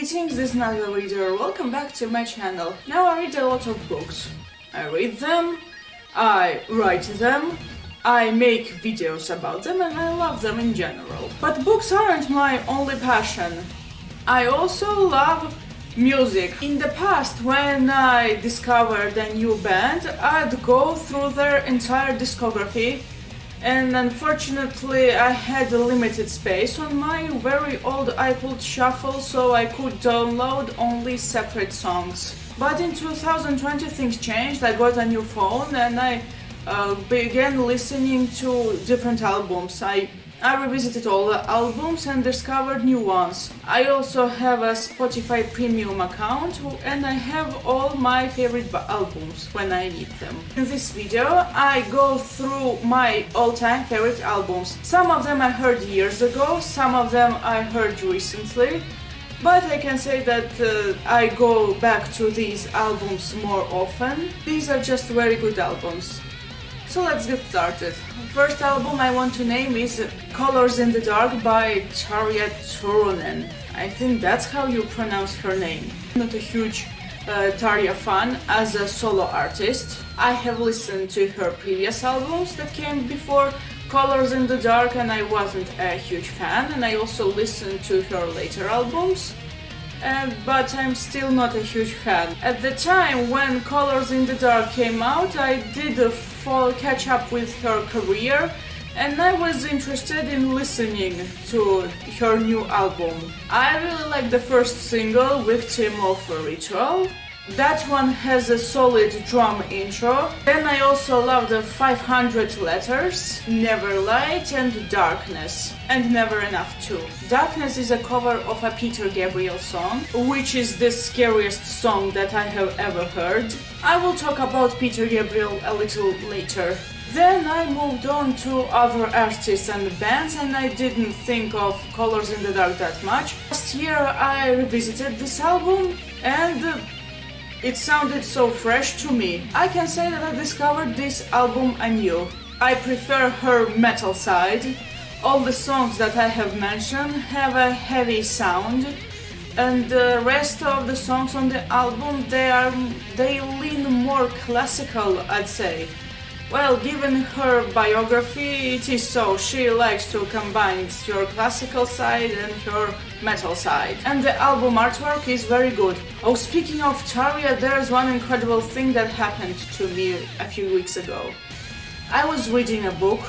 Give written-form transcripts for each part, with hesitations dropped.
Greetings, this is Nadia Reader. Welcome back to my channel. Now I read a lot of books. I read them, I write them, I make videos about them, and I love them in general. But books aren't my only passion. I also love music. In the past, when I discovered a new band, I'd go through their entire discography, and unfortunately I had a limited space on my very old iPod Shuffle, so I could download only separate songs. But in 2020 things changed. I got a new phone and I began listening to different albums. I revisited all the albums and discovered new ones. I also have a Spotify premium account and I have all my favorite albums when I need them. In this video I go through my all-time favorite albums. Some of them I heard years ago, some of them I heard recently, but I can say that I go back to these albums more often. These are just very good albums. So let's get started. First album I want to name is Colors in the Dark by Tarria. I think that's how you pronounce her name. I'm not a huge Tarria fan as a solo artist. I have listened to her previous albums that came before Colors in the Dark and I wasn't a huge fan, and I also listened to her later albums. But I'm still not a huge fan. At the time when Colors in the Dark came out, I did catch up with her career and I was interested in listening to her new album. I really like the first single, Victim of a Ritual. That one has a solid drum intro. Then I also love the 500 Letters, Never Light and Darkness, and Never Enough too. Darkness is a cover of a Peter Gabriel song, which is the scariest song that I have ever heard. I will talk about Peter Gabriel a little later. Then I moved on to other artists and bands and I didn't think of Colors in the Dark that much. Last year I revisited this album and it sounded so fresh to me. I can say that I discovered this album anew. I prefer her metal side. All the songs that I have mentioned have a heavy sound, and the rest of the songs on the album they lean more classical, I'd say. Well, given her biography, it is so. She likes to combine her classical side and her metal side. And the album artwork is very good. Oh, speaking of Tarria, there's one incredible thing that happened to me a few weeks ago. I was reading a book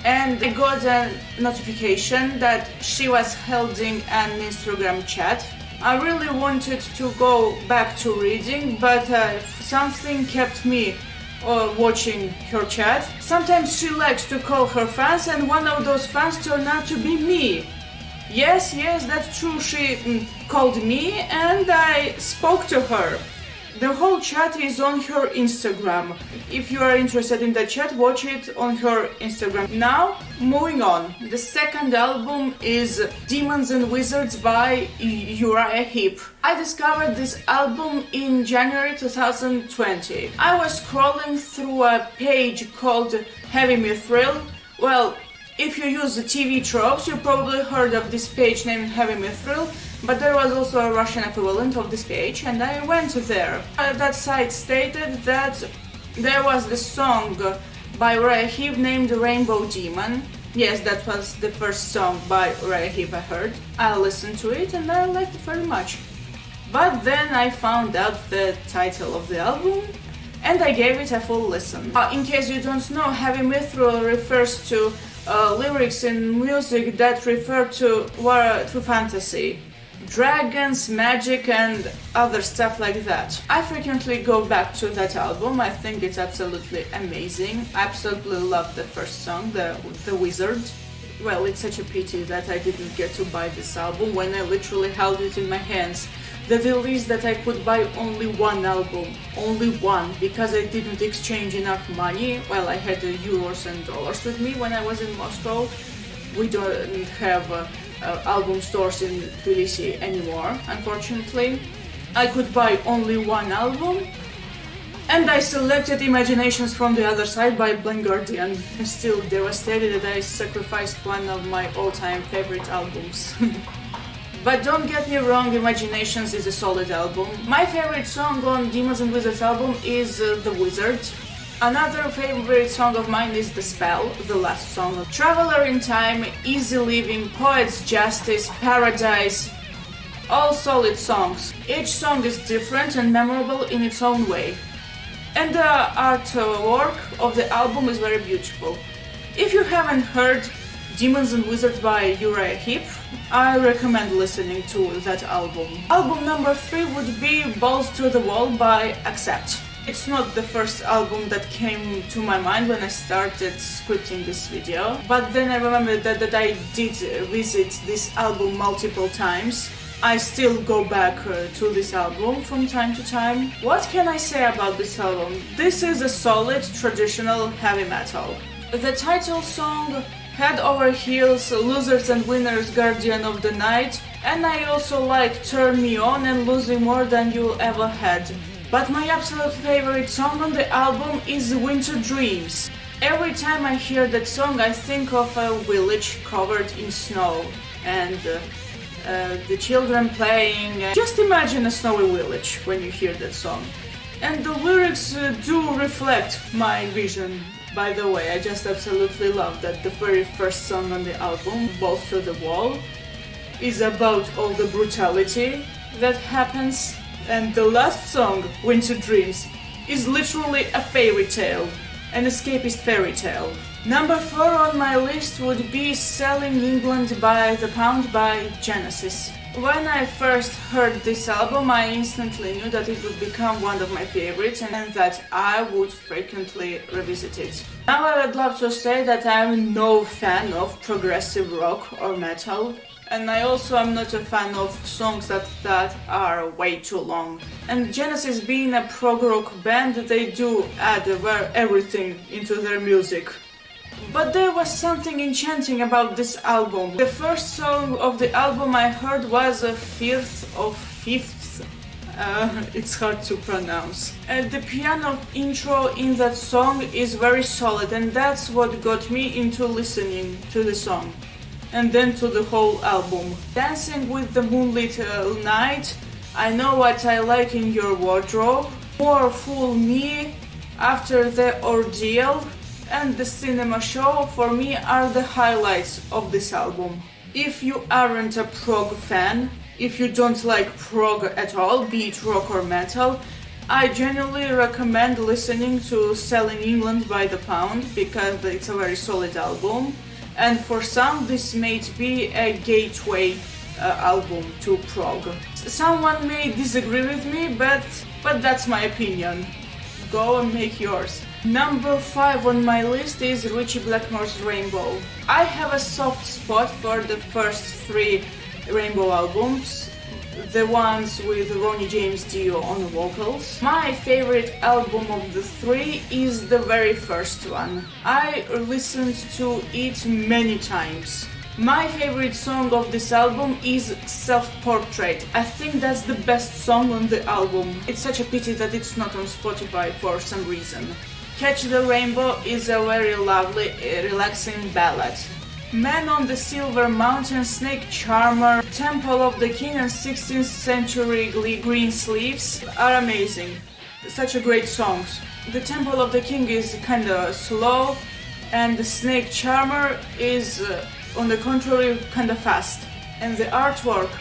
and I got a notification that she was holding an Instagram chat. I really wanted to go back to reading, but something kept me watching her chat. Sometimes she likes to call her fans and one of those fans turned out to be me. Yes, that's true, she called me and I spoke to her. The whole chat is on her Instagram. If you are interested in the chat, watch it on her Instagram. Now, moving on. The second album is Demons and Wizards by Uriah Heep. I discovered this album in January 2020. I was scrolling through a page called Heavy Me Thrill. Well, if you use the TV tropes, you probably heard of this page named Heavy Me Thrill, but there was also a Russian equivalent of this page and I went there. That site stated that there was the song by Uriah Heep named Rainbow Demon. Yes, that was the first song by Uriah Heep I heard. I listened to it and I liked it very much. But then I found out the title of the album and I gave it a full listen. In case you don't know, Heavy Me Thrill refers to lyrics in music that refer to fantasy. Dragons, magic and other stuff like that. I frequently go back to that album. I think it's absolutely amazing. I absolutely love the first song, The Wizard. Well, it's such a pity that I didn't get to buy this album when I literally held it in my hands. The deal is that I could buy only one album, only one, because I didn't exchange enough money. Well, I had euros and dollars with me when I was in Moscow. We don't have album stores in Tbilisi anymore, unfortunately. I could buy only one album, and I selected Imaginations from the Other Side by Blind Guardian. I'm still devastated that I sacrificed one of my all-time favorite albums. But don't get me wrong, Imaginations is a solid album. My favorite song on Demons and Wizards album is The Wizard. Another favorite song of mine is The Spell, the last song. Traveler in Time, Easy Living, Poet's Justice, Paradise, all solid songs. Each song is different and memorable in its own way. And the artwork of the album is very beautiful. If you haven't heard Demons and Wizards by Uriah Heep, I recommend listening to that album. Album number 3 would be Balls to the Wall by Accept. It's not the first album that came to my mind when I started scripting this video, but then I remembered that I did visit this album multiple times. I still go back to this album from time to time. What can I say about this album? This is a solid traditional heavy metal. The title song, Head Over Heels, Losers and Winners, Guardian of the Night, and I also like Turn Me On and Losing More Than You'll Ever Had. But my absolute favorite song on the album is Winter Dreams. Every time I hear that song I think of a village covered in snow and the children playing. Just imagine a snowy village when you hear that song. And the lyrics do reflect my vision. By the way, I just absolutely love that the very first song on the album, Balls to the Wall, is about all the brutality that happens, and the last song, Winter Dreams, is literally a fairy tale, an escapist fairy tale. Number 4 on my list would be Selling England by the Pound by Genesis. When I first heard this album, I instantly knew that it would become one of my favorites and that I would frequently revisit it. Now I would love to say that I'm no fan of progressive rock or metal, and I also am not a fan of songs that are way too long. And Genesis being a prog rock band, they do add everything into their music. But there was something enchanting about this album. The first song of the album I heard was Fifth. It's hard to pronounce. The piano intro in that song is very solid, and that's what got me into listening to the song. And then to the whole album. Dancing with the Moonlit Night, I Know What I Like in Your Wardrobe, More Fool Me, After the Ordeal, and the Cinema Show for me are the highlights of this album. If you aren't a prog fan, if you don't like prog at all, be it rock or metal, I genuinely recommend listening to Selling England by the Pound because it's a very solid album, and for some this may be a gateway album to prog. Someone may disagree with me, but that's my opinion. Go and make yours. Number 5 on my list is Richie Blackmore's Rainbow. I have a soft spot for the first 3 Rainbow albums, the ones with Ronnie James Dio on vocals. My favorite album of the 3 is the very first one. I listened to it many times. My favorite song of this album is Self-Portrait. I think that's the best song on the album. It's such a pity that it's not on Spotify for some reason. Catch the Rainbow is a very lovely, relaxing ballad. Man on the Silver Mountain, Snake Charmer, Temple of the King and 16th Century Green Sleeves are amazing. Such a great songs. The Temple of the King is kinda slow, and the Snake Charmer is, on the contrary, kinda fast. And the artwork,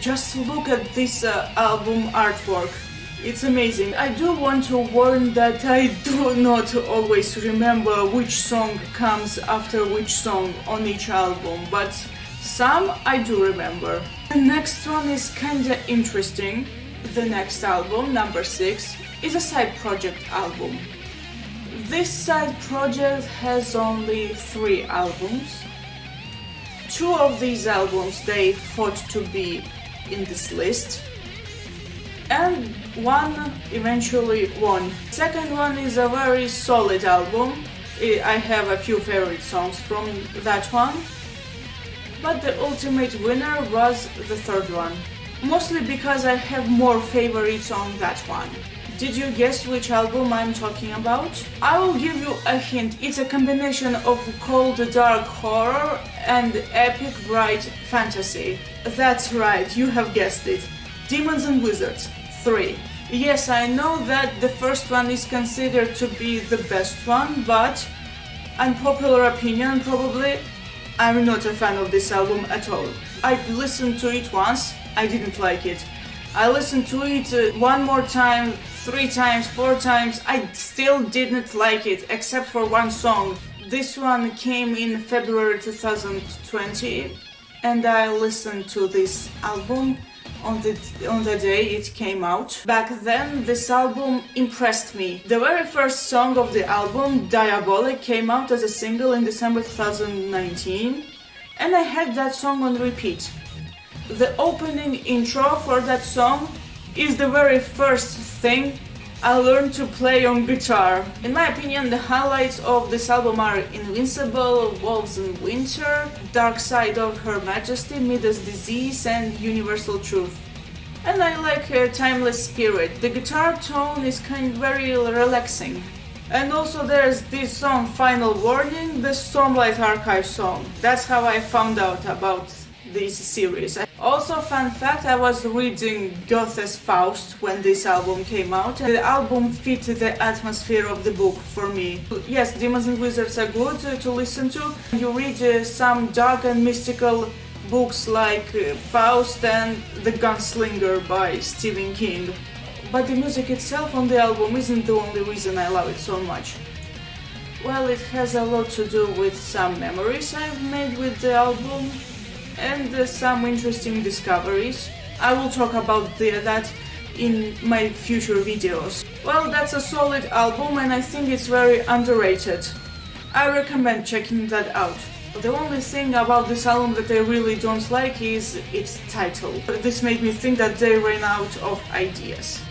just look at this album artwork. It's amazing. I do want to warn that I do not always remember which song comes after which song on each album, but some I do remember. The next one is kinda interesting. The next album, number 6, is a side project album. This side project has only 3 albums. 2 of these albums they fought to be in this list, and one eventually won. Second one is a very solid album. I have a few favorite songs from that one, but the ultimate winner was the third one, mostly because I have more favorites on that one. Did you guess which album I'm talking about? I will give you a hint. It's a combination of cold dark horror and epic bright fantasy. That's right, you have guessed it. Demons and Wizards 3. Yes, I know that the first one is considered to be the best one, but unpopular opinion probably, I'm not a fan of this album at all. I listened to it once, I didn't like it. I listened to it one more time, 3 times, 4 times, I still didn't like it, except for one song. This one came in February 2020, and I listened to this album on the day it came out. Back then, this album impressed me. The very first song of the album, Diabolic, came out as a single in December 2019, and I had that song on repeat. The opening intro for that song is the very first thing I learned to play on guitar. In my opinion, the highlights of this album are Invincible, Wolves in Winter, Dark Side of Her Majesty, Midas Disease, and Universal Truth. And I like Timeless Spirit. The guitar tone is very relaxing. And also there's this song, Final Warning, the Stormlight Archive song. That's how I found out about this series. Also, fun fact, I was reading Goethe's Faust when this album came out. The album fit the atmosphere of the book for me. Yes, Demons and Wizards are good to listen to. You read some dark and mystical books like Faust and The Gunslinger by Stephen King. But the music itself on the album isn't the only reason I love it so much. Well, it has a lot to do with some memories I've made with the album and some interesting discoveries. I will talk about that in my future videos. Well, that's a solid album and I think it's very underrated. I recommend checking that out. The only thing about this album that I really don't like is its title. This made me think that they ran out of ideas.